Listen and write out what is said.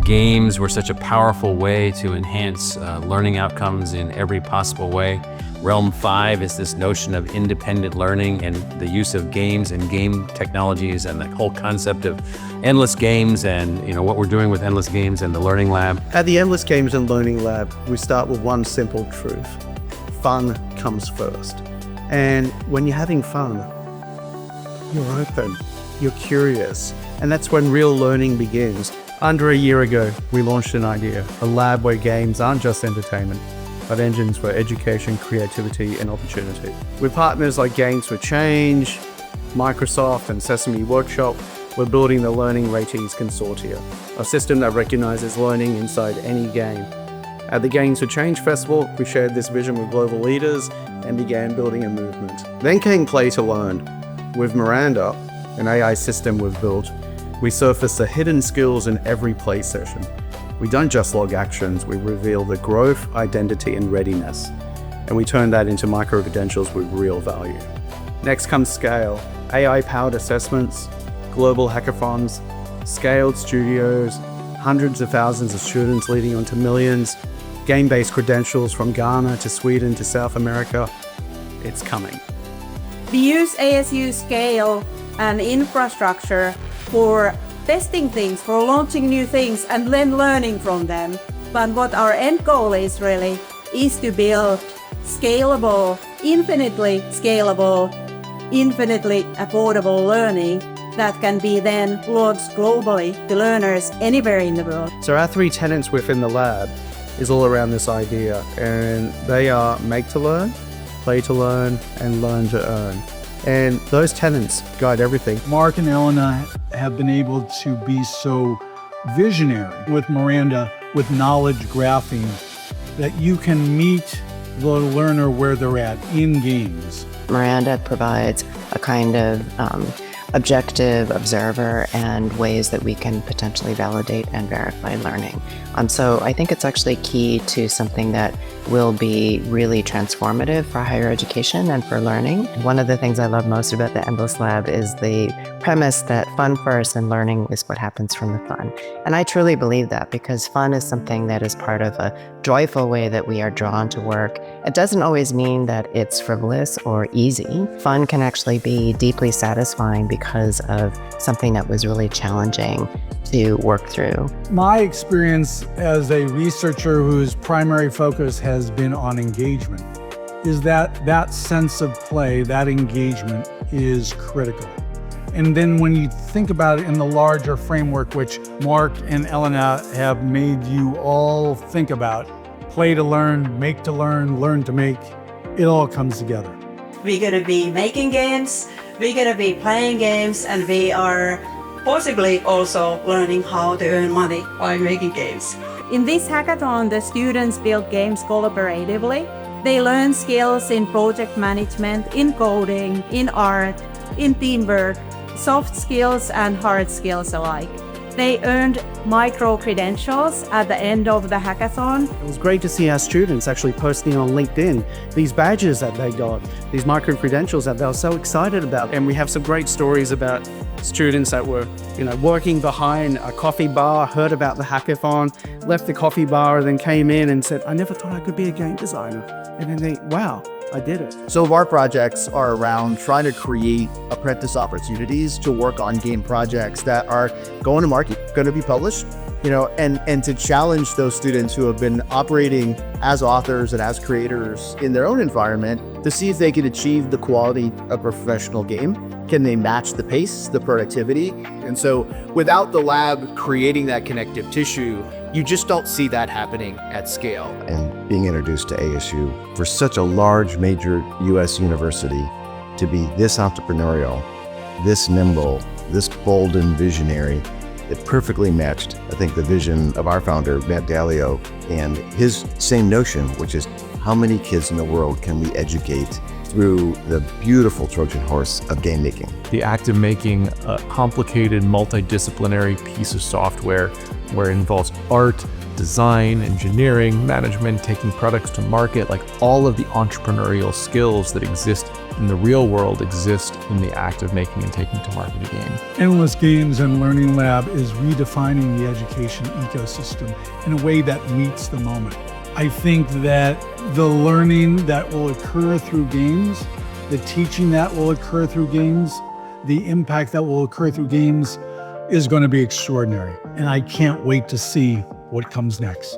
games were such a powerful way to enhance learning outcomes in every possible way. Realm 5 is this notion of independent learning and the use of games and game technologies and the whole concept of endless games and what we're doing with endless games and the Learning Lab. At the Endless Games and Learning Lab, we start with one simple truth. Fun comes first. And when you're having fun, you're open, you're curious, and that's when real learning begins. Under a year ago, we launched an idea, a lab where games aren't just entertainment, but engines for education, creativity, and opportunity. With partners like Games for Change, Microsoft, and Sesame Workshop, we're building the Learning Ratings Consortia, a system that recognizes learning inside any game. At the Games for Change Festival, we shared this vision with global leaders and began building a movement. Then came Play to Learn. With Miranda, an AI system we've built, we surface the hidden skills in every play session. We don't just log actions, we reveal the growth, identity, and readiness. And we turn that into micro-credentials with real value. Next comes Scale, AI-powered assessments, global hackathons, scaled studios, hundreds of thousands of students leading on to millions, game-based credentials from Ghana to Sweden to South America. It's coming. We use ASU Scale and infrastructure for testing things, for launching new things, and then learning from them. But what our end goal is really is to build scalable, infinitely affordable learning that can be then launched globally to learners anywhere in the world. So our 3 tenets within the lab is all around this idea, and they are make to learn, play to learn, and learn to earn. And those tenets guide everything. Mark and Elena have been able to be so visionary with Miranda, with knowledge graphing, that you can meet the learner where they're at in games. Miranda provides a kind of objective observer and ways that we can potentially validate and verify learning. So I think it's actually key to something that will be really transformative for higher education and for learning. One of the things I love most about the Endless Lab is the premise that fun first and learning is what happens from the fun. And I truly believe that, because fun is something that is part of a joyful way that we are drawn to work. It doesn't always mean that it's frivolous or easy. Fun can actually be deeply satisfying because of something that was really challenging to work through. My experience as a researcher whose primary focus has been on engagement is that sense of play, that engagement is critical. And then when you think about it in the larger framework, which Mark and Elena have made you all think about, play to learn, make to learn to make, it all comes together. We're going to be making games, we're going to be playing games, and we are possibly also learning how to earn money by making games. In this hackathon, the students build games collaboratively. They learn skills in project management, in coding, in art, in teamwork, soft skills and hard skills alike. They earned micro-credentials at the end of the hackathon. It was great to see our students actually posting on LinkedIn these badges that they got, these micro-credentials that they were so excited about. And we have some great stories about students that were, working behind a coffee bar, heard about the hackathon, left the coffee bar, and then came in and said, I never thought I could be a game designer. And then they, wow, I did it. Some of our projects are around trying to create apprentice opportunities to work on game projects that are going to market, going to be published, and to challenge those students who have been operating as authors and as creators in their own environment to see if they can achieve the quality of a professional game. Can they match the pace, the productivity? And so without the lab creating that connective tissue, you just don't see that happening at scale. And being introduced to ASU for such a large, major US university to be this entrepreneurial, this nimble, this bold and visionary, it perfectly matched, I think, the vision of our founder, Matt Dalio, and his same notion, which is how many kids in the world can we educate through the beautiful Trojan horse of game making. The act of making a complicated, multidisciplinary piece of software where it involves art, design, engineering, management, taking products to market, like all of the entrepreneurial skills that exist in the real world exist in the act of making and taking to market a game. Endless Games and Learning Lab is redefining the education ecosystem in a way that meets the moment. I think that the learning that will occur through games, the teaching that will occur through games, the impact that will occur through games is going to be extraordinary. And I can't wait to see what comes next.